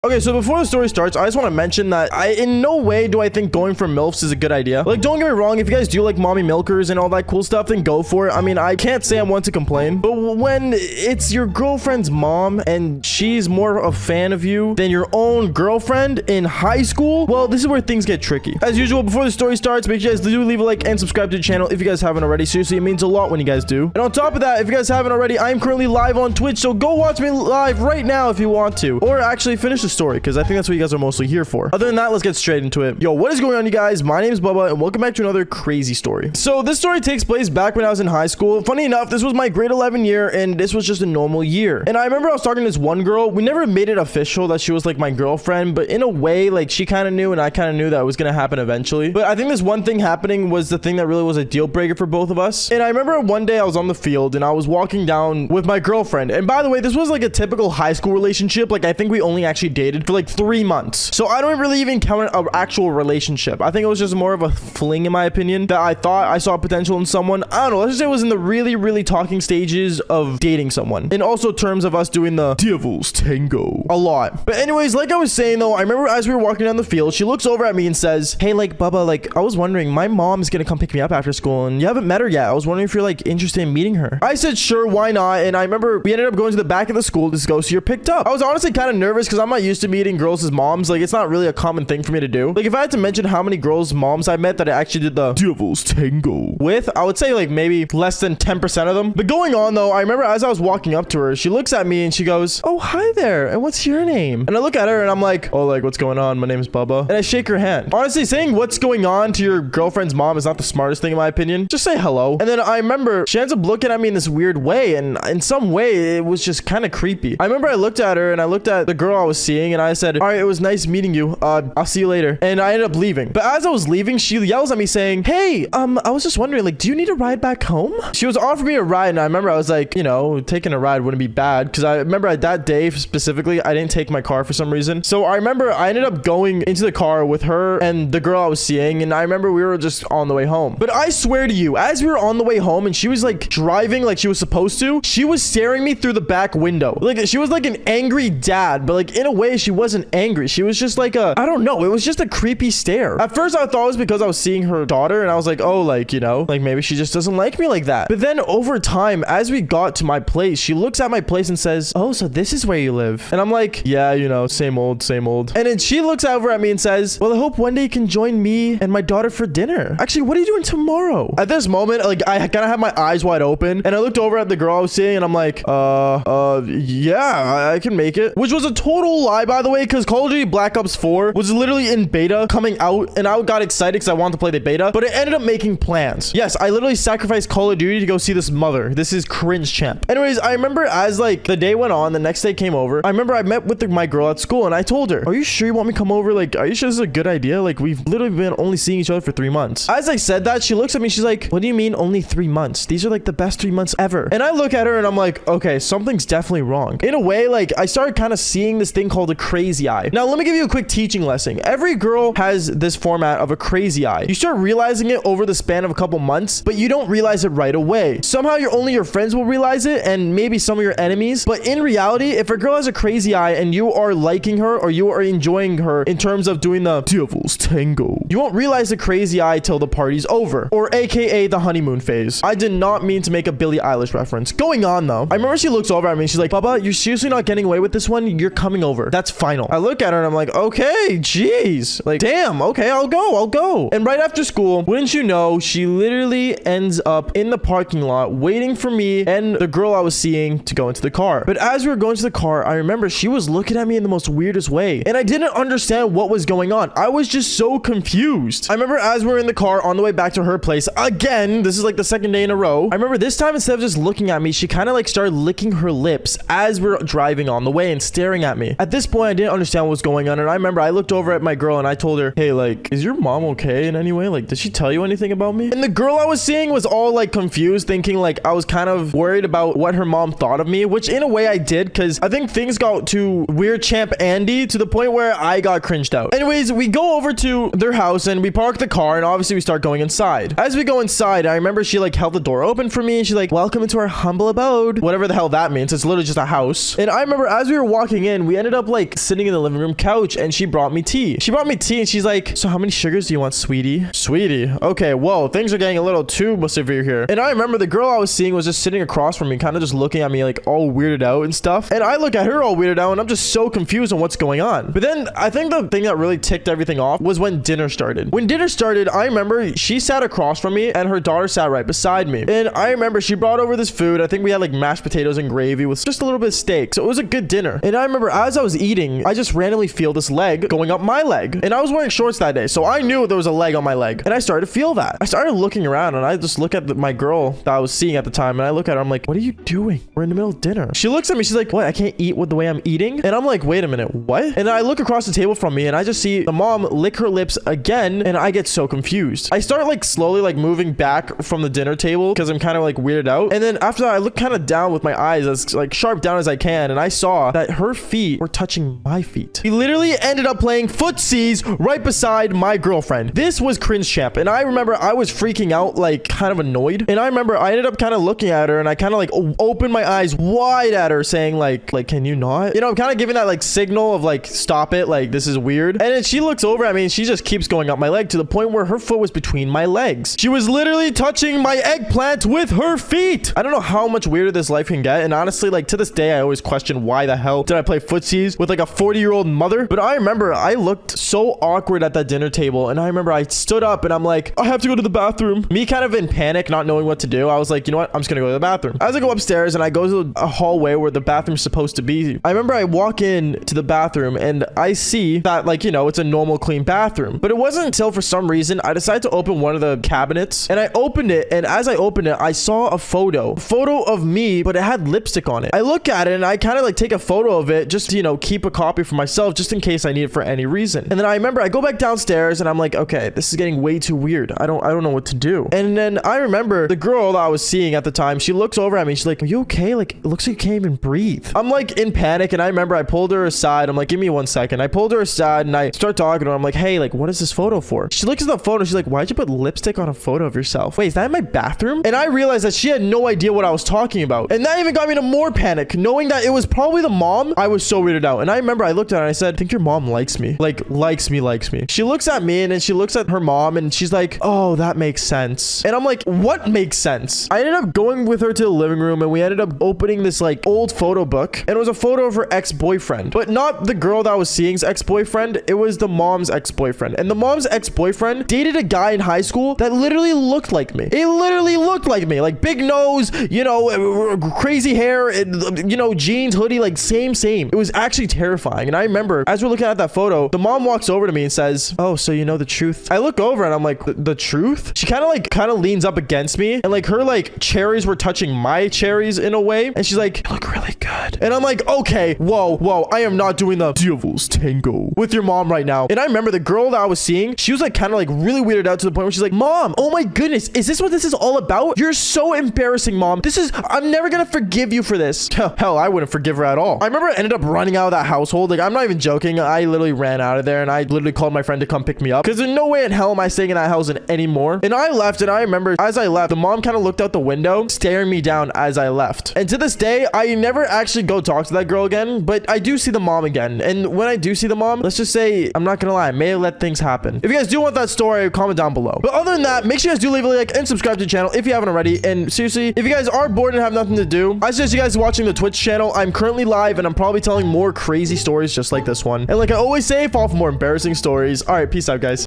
Okay, so before the story starts, I just want to mention that in no way do I think going for MILFs is a good idea. Like, don't get me wrong, if you guys do like mommy milkers and all that cool stuff, then go for it. I mean, I can't say I'm one to complain, but when it's your girlfriend's mom and she's more a fan of you than your own girlfriend in high school, well, this is where things get tricky. As usual, before the story starts, make sure you guys do leave a like and subscribe to the channel if you guys haven't already. Seriously, it means a lot when you guys do. And on top of that, if you guys haven't already, I'm currently live on Twitch, so go watch me live right now if you want to, or actually finish the story, because I think that's what you guys are mostly here for. Other than that, let's get straight into it. Yo, what is going on, you guys? My name is Bubba, and welcome back to another crazy story. So this story takes place back when I was in high school. Funny enough, this was my grade 11 year, and this was just a normal year. And I remember I was talking to this one girl. We never made it official that she was like my girlfriend, but in a way, like she kind of knew, and I kind of knew that it was gonna happen eventually. But I think this one thing happening was the thing that really was a deal breaker for both of us. And I remember one day I was on the field, and I was walking down with my girlfriend. And by the way, this was like a typical high school relationship. Like I think we only actually dated for like 3 months. So I don't really even count it an actual relationship. I think it was just more of a fling, in my opinion, that I thought I saw potential in someone. I don't know. Let's just say it was in the really talking stages of dating someone. And also terms of us doing the devil's tango a lot. But anyways, like I was saying though, I remember as we were walking down the field, she looks over at me and says, "Hey, like Bubba, like I was wondering, my mom's gonna come pick me up after school and you haven't met her yet. I was wondering if you're like interested in meeting her." I said, "Sure, why not?" And I remember we ended up going to the back of the school to go see her picked up. I was honestly kind of nervous because I'm not used to meeting girls as moms. Like it's not really a common thing for me to do. Like if I had to mention how many girls moms I met that I actually did the devil's tango with, I would say like maybe less than 10% of them. But going on though, I remember as I was walking up to her, she looks at me and she goes, "Oh, hi there, and what's your name?" And I look at her and I'm like, "Oh, like what's going on? My name is Bubba." And I shake her hand. Honestly, saying what's going on to your girlfriend's mom is not the smartest thing in my opinion. Just say hello. And then I remember she ends up looking at me in this weird way, and in some way it was just kind of creepy. I remember I looked at her and I looked at the girl I was seeing and I said, "All right, it was nice meeting you. I'll see you later." And I ended up leaving. But as I was leaving, she yells at me saying, "Hey, I was just wondering, like, do you need a ride back home?" She was offering me a ride, and I remember I was like, you know, taking a ride wouldn't be bad, because I remember at that day specifically, I didn't take my car for some reason. So I remember I ended up going into the car with her and the girl I was seeing, and I remember we were just on the way home. But I swear to you, as we were on the way home and she was like driving like she was supposed to, she was staring me through the back window. Like she was like an angry dad, but like in a way she wasn't angry. She was just like I don't know, it was just a creepy stare. At first I thought it was because I was seeing her daughter and I was like, oh, like, you know, like maybe she just doesn't like me like that. But then over time, as we got to my place, she looks at my place and says, "Oh, so this is where you live?" And I'm like, "Yeah, you know, same old, same old." And then she looks over at me and says, "Well, I hope one day you can join me and my daughter for dinner. Actually, what are you doing tomorrow?" At this moment, like I kind of had my eyes wide open and I looked over at the girl I was seeing and I'm like, yeah, I can make it. Which was a total lie, by the way, because Call of Duty Black Ops 4 was literally in beta coming out and I got excited because I wanted to play the beta, but it ended up making plans. Yes, I literally sacrificed Call of Duty to go see this mother. This is cringe champ. Anyways, I remember as like the day went on, the next day came over. I remember I met with my girl at school and I told her, "Are you sure you want me to come over? Like, are you sure this is a good idea? Like, we've literally been only seeing each other for 3 months." As I said that, she looks at me, she's like, "What do you mean only 3 months? These are like the best 3 months ever." And I look at her and I'm like, okay, something's definitely wrong. In a way, like I started kind of seeing this thing called a crazy eye. Now, let me give you a quick teaching lesson. Every girl has this format of a crazy eye. You start realizing it over the span of a couple months, but you don't realize it right away. Somehow only your friends will realize it and maybe some of your enemies. But in reality, if a girl has a crazy eye and you are liking her or you are enjoying her in terms of doing the devil's tango, you won't realize the crazy eye till the party's over, or aka the honeymoon phase. I did not mean to make a Billie Eilish reference. Going on though, I remember she looks over at me and she's like, "Bubba, you're seriously not getting away with this one? You're coming over. That's final." I look at her and I'm like, okay, jeez. Like, damn, okay, I'll go. And right after school, wouldn't you know, she literally ends up in the parking lot waiting for me and the girl I was seeing to go into the car. But as we were going to the car, I remember she was looking at me in the most weirdest way. And I didn't understand what was going on. I was just so confused. I remember as we were in the car on the way back to her place, again, this is like the second day in a row. I remember this time, instead of just looking at me, she kind of like started licking her lips as we're driving on the way and staring at me. At this point, I didn't understand what was going on. And I remember I looked over at my girl and I told her, "Hey, like, is your mom okay in any way? Like, did she tell you anything about me?" And the girl I was seeing was all like confused, thinking like I was kind of worried about what her mom thought of me, which in a way I did, because I think things got to weird champ Andy to the point where I got cringed out. Anyways, we go over to their house and we park the car and obviously we start going inside. As we go inside, I remember she like held the door open for me and she's like, "Welcome into our humble abode," whatever the hell that means. It's literally just a house. And I remember as we were walking in, we ended up like sitting in the living room couch and she brought me tea. She brought me tea and she's like, so how many sugars do you want, sweetie? Sweetie. Okay, whoa, things are getting a little too severe here. And I remember the girl I was seeing was just sitting across from me, kind of just looking at me like all weirded out and stuff. And I look at her all weirded out and I'm just so confused on what's going on. But then I think the thing that really ticked everything off was when dinner started. When dinner started, I remember she sat across from me and her daughter sat right beside me. And I remember she brought over this food. I think we had like mashed potatoes and gravy with just a little bit of steak. So it was a good dinner. And I remember as I was eating, I just randomly feel this leg going up my leg. And I was wearing shorts that day, so I knew there was a leg on my leg. And I started to feel that. I started looking around and I just look at my girl that I was seeing at the time. And I look at her, I'm like, what are you doing? We're in the middle of dinner. She looks at me, she's like, what? I can't eat with the way I'm eating? And I'm like, wait a minute, what? And I look across the table from me and I just see the mom lick her lips again. And I get so confused. I start like slowly like moving back from the dinner table because I'm kind of like weirded out. And then after that, I look kind of down with my eyes as like sharp down as I can. And I saw that her feet were touching my feet. He literally ended up playing footsies right beside my girlfriend. This was cringe champ. And I remember I was freaking out, like kind of annoyed. And I remember I ended up kind of looking at her and I kind of like opened my eyes wide at her saying like, can you not? You know, I'm kind of giving that like signal of like, stop it. Like, this is weird. And then she looks over at me and she just keeps going up my leg to the point where her foot was between my legs. She was literally touching my eggplant with her feet. I don't know how much weirder this life can get. And honestly, like to this day, I always question why the hell did I play footsies with like a 40-year-old mother? But I remember I looked so awkward at that dinner table. And I remember I stood up and I'm like, I have to go to the bathroom. Me kind of in panic, not knowing what to do. I was like, you know what? I'm just gonna go to the bathroom. As I go upstairs and I go to a hallway where the bathroom's supposed to be, I remember I walk in to the bathroom and I see that like, you know, it's a normal clean bathroom. But it wasn't until for some reason I decided to open one of the cabinets and I opened it. And as I opened it, I saw a photo of me, but it had lipstick on it. I look at it and I kind of like take a photo of it just to, you know, keep a copy for myself just in case I need it for any reason. And then I remember I go back downstairs and I'm like, okay, this is getting way too weird. I don't know what to do. And then I remember the girl that I was seeing at the time, she looks over at me. She's like, are you okay? Like, it looks like you can't even breathe. I'm like in panic. And I remember I pulled her aside. I'm like, give me 1 second. I pulled her aside and I start talking to her. I'm like, hey, like, what is this photo for? She looks at the photo. She's like, why'd you put lipstick on a photo of yourself? Wait, is that in my bathroom? And I realized that she had no idea what I was talking about. And that even got me into more panic, knowing that it was probably the mom. I was so weirded out. And I remember I looked at her and I said, I think your mom likes me. Like, likes me. She looks at me and then she looks at her mom and she's like, oh, that makes sense. And I'm like, what makes sense? I ended up going with her to the living room and we ended up opening this like old photo book. And it was a photo of her ex-boyfriend, but not the girl that I was seeing's ex-boyfriend. It was the mom's ex-boyfriend. And the mom's ex-boyfriend dated a guy in high school that literally looked like me. It literally looked like me, like big nose, you know, crazy hair, you know, jeans, hoodie, like same. It was actually terrifying. And I remember as we're looking at that photo, the mom walks over to me and says, oh, so you know the truth? I look over and I'm like, the truth? She kind of leans up against me and like her like cherries were touching my cherries in a way. And she's like, you look really good. And I'm like, okay, whoa, I am not doing the devil's tango with your mom right now. And I remember the girl that I was seeing, she was like kind of like really weirded out to the point where she's like, mom, oh my goodness, is this what this is all about? You're so embarrassing, mom. I'm never gonna forgive you for this. Hell, I wouldn't forgive her at all. I remember I ended up running out of that household. Like, I'm not even joking. I literally ran out of there and I literally called my friend to come pick me up because there's no way in hell am I staying in that house anymore. And I left and I remember as I left, the mom kind of looked out the window staring me down as I left. And to this day, I never actually go talk to that girl again, but I do see the mom again. And when I do see the mom, let's just say, I'm not gonna lie, I may have let things happen. If you guys do want that story, comment down below. But other than that, make sure you guys do leave a like and subscribe to the channel if you haven't already. And seriously, if you guys are bored and have nothing to do, I suggest you guys watching the Twitch channel. I'm currently live and I'm probably telling more crazy stories just like this one. And like I always say, fall for more embarrassing stories. All right, peace out, guys.